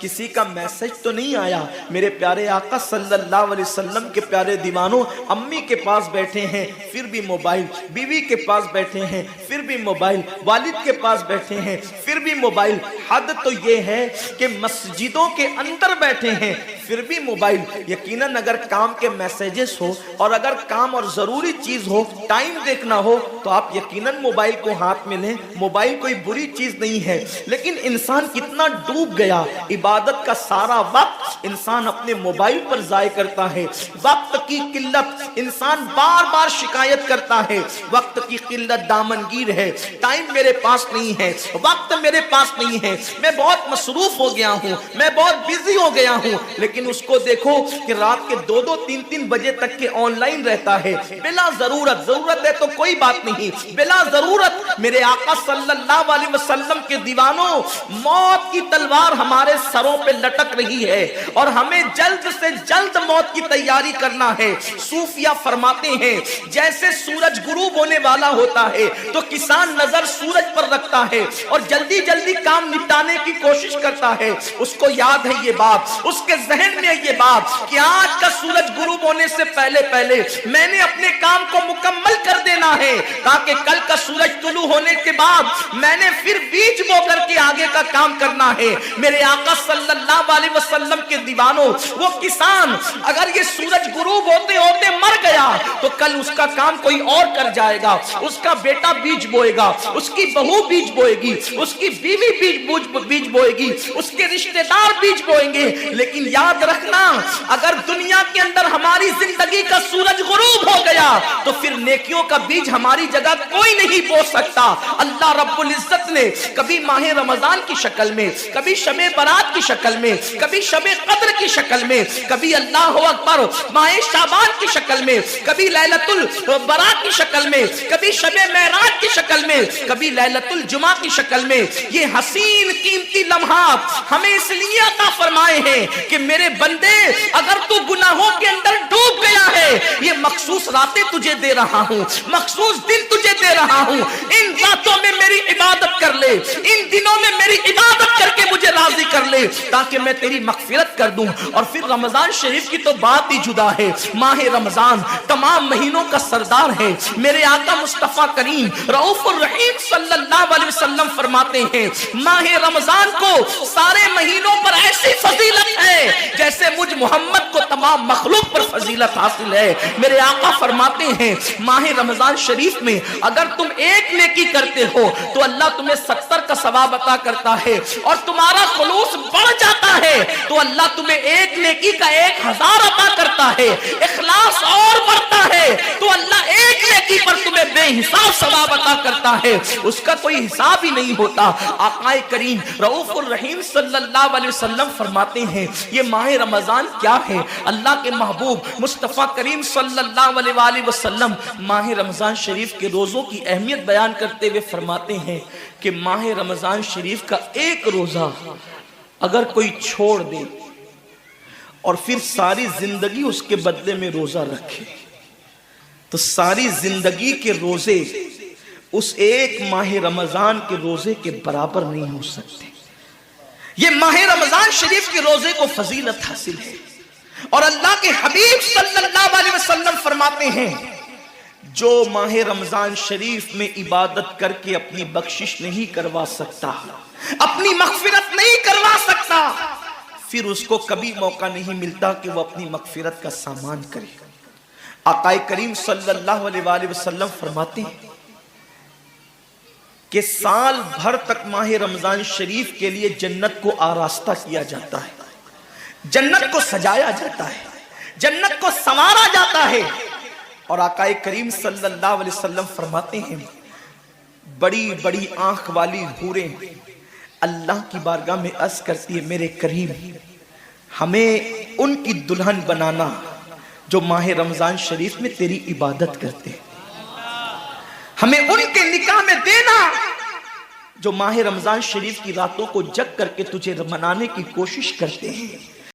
کسی کا میسج تو نہیں آیا. میرے پیارے آقا صلی اللہ علیہ وسلم کے پیارے دیوانوں, امی کے پاس بیٹھے ہیں پھر بھی موبائل, بیوی کے پاس بیٹھے ہیں پھر بھی موبائل, والد کے پاس بیٹھے ہیں پھر بھی موبائل. حد تو یہ ہے کہ مسجدوں کے اندر بیٹھے ہیں پھر بھی موبائل. یقیناً اگر کام کے میسیجز ہو اور اگر کام اور ضروری چیز ہو, ٹائم دیکھنا ہو, تو آپ یقیناً موبائل کو ہاتھ میں لیں. موبائل کوئی بری چیز نہیں ہے, لیکن انسان کتنا ڈوب گیا, عبادت کا سارا وقت انسان اپنے موبائل پر ضائع کرتا ہے. وقت کی قلت, انسان بار بار شکایت کرتا ہے وقت کی قلت دامنگیر ہے, ٹائم میرے پاس نہیں ہے, وقت میرے پاس نہیں ہے, میں بہت مصروف ہو گیا ہوں, میں بہت بیزی ہو گیا ہوں. لیکن اس کو دیکھو کہ رات کے 2-2, 3-3 بجے تک کے آن لائن رہتا ہے بلا ضرورت. ضرورت ہے تو کوئی بات نہیں, بلا ضرورت. میرے آقا صلی اللہ علیہ وسلم کے دیوانوں, موت کی تلوار ہمارے سروں پہ لٹک رہی ہے اور ہمیں جلد سے جلد موت کی تیاری کرنا ہے. صوفیہ فرماتے ہیں جیسے سورج غروب ہونے والا ہوتا ہے تو کسان نظر سورج پر رکھتا ہے اور جلدی جلدی کام نپٹانے کی کوشش کرتا ہے. اس کو یاد ہے یہ بات, اس کے ذہن میں یہ بات کہ آج کا سورج غروب ہونے سے پہلے پہلے میں نے اپنے کام کو مکمل کر دینا ہے تاکہ کل کا سورج طلوع ہونے کے بعد میں نے پھر بیج بو کر کے آگے کا کام کرنا ہے. میرے آقا صلی اللہ علیہ وسلم کے دیوانوں, وہ کسان اگر یہ سورج غروب ہوتے ہوتے مر گیا تو کل اس کا کام کوئی اور کر جائے گا. اس کا بیٹا بیج بوئے گا, اس کی بہو بیج بوئے گی, اس کی بیوی بیج بوئے گی, اس کے رشتہ دار بیج بوئیں گے. لیکن یاد رکھنا, اگر دنیا کے اندر ہماری زندگی کا سورج غروب ہو گیا تو پھر نیکیوں کا بیج ہماری جگہ کوئی نہیں بو سکتا. اللہ رب العزت نے کبھی ماہ رمضان کی شکل میں, کبھی شب برات کی شکل میں, کبھی شب قدر کی شکل میں, کبھی اللہ اکبر ماہ شعبان کی شکل میں, کبھی لیلۃ البراء کی شکل میں, کبھی شب معراج کی شکل میں, کبھی لیلۃ الجمعہ کی شکل میں یہ حسین قیمتی لمحات ہمیں اس لیے عطا فرمائے ہیں کہ میرے بندے اگر تو گناہوں کے اندر ڈوب گیا ہے, یہ مخصوص راتیں تجھے دے رہا ہوں, مخصوص دن تجھے دے رہا ہوں, ان راتوں میں میری عبادت کر لے, ان دنوں میں میری عبادت کر کے مجھے راضی کر لے تاکہ میں تیری مغفرت کر دوں. اور پھر رمضان شریف کی تو بات ہی جدا ہے. ماہ رمضان تمام مہینوں کا سردار ہے. میرے آقا مصطفیٰ کریم رؤوف الرحیم صلی اللہ علیہ وسلم فرماتے ہیں ماہ رمضان کو سارے مہینوں پر ایسی فضیلت ہے جیسے مجھ محمد کو تمام مخلوق پر فضیلت حاصل ہے. میرے آقا فرماتے ہیں ماہ رمضان شریف میں اگر تم ایک نیکی کرتے ہو تو اللہ تمہیں 70 کا ثواب عطا کرتا ہے, اور تمہارا خلوص بڑھ جاتا ہے تو اللہ تمہیں ایک نیکی کا 1000 عطا کرتا ہے. اخلاص اور بڑھتا ہے تو اللہ ایک نیکی پر تمہیں بے حساب ثواب عطا کرتا ہے, اس کا کوئی حساب ہی نہیں ہوتا. آقا کریم رؤوف الرحیم صلی اللہ علیہ وسلم فرماتے ہیں یہ ماہ رمضان کیا ہے. اللہ کے محبوب مصطفیٰ کریم صلی اللہ علیہ وآلہ وسلم ماہ رمضان شریف کے روزوں کی اہمیت بیان کرتے ہوئے فرماتے ہیں کہ ماہ رمضان شریف کا ایک روزہ اگر کوئی چھوڑ دے اور پھر ساری زندگی اس کے بدلے میں روزہ رکھے تو ساری زندگی کے روزے اس ایک ماہ رمضان کے روزے کے برابر نہیں ہو سکتے. یہ ماہ رمضان شریف کے روزے کو فضیلت حاصل ہے. اور اللہ کے حبیب صلی اللہ علیہ وسلم فرماتے ہیں جو ماہ رمضان شریف میں عبادت کر کے اپنی بخشش نہیں کروا سکتا, اپنی مغفرت نہیں کروا سکتا, پھر اس کو کبھی موقع نہیں ملتا کہ وہ اپنی مغفرت کا سامان کرے. آقا کریم صلی اللہ علیہ وآلہ وسلم فرماتے ہیں کہ سال بھر تک ماہ رمضان شریف کے لیے جنت کو آراستہ کیا جاتا ہے, جنت کو سجایا جاتا ہے, جنت کو سنوارا جاتا ہے. اور آقا کریم صلی اللہ علیہ وسلم فرماتے ہیں بڑی بڑی آنکھ والی حوریں اللہ کی بارگاہ میں عرض کرتی ہے میرے کریم ہمیں ان کی دلہن بنانا جو ماہ رمضان شریف میں تیری عبادت کرتے ہیں, ہمیں ان کے نکاح میں دینا جو ماہ رمضان شریف کی راتوں کو جگ کر کے تجھے منانے کی کوشش کرتے ہیں.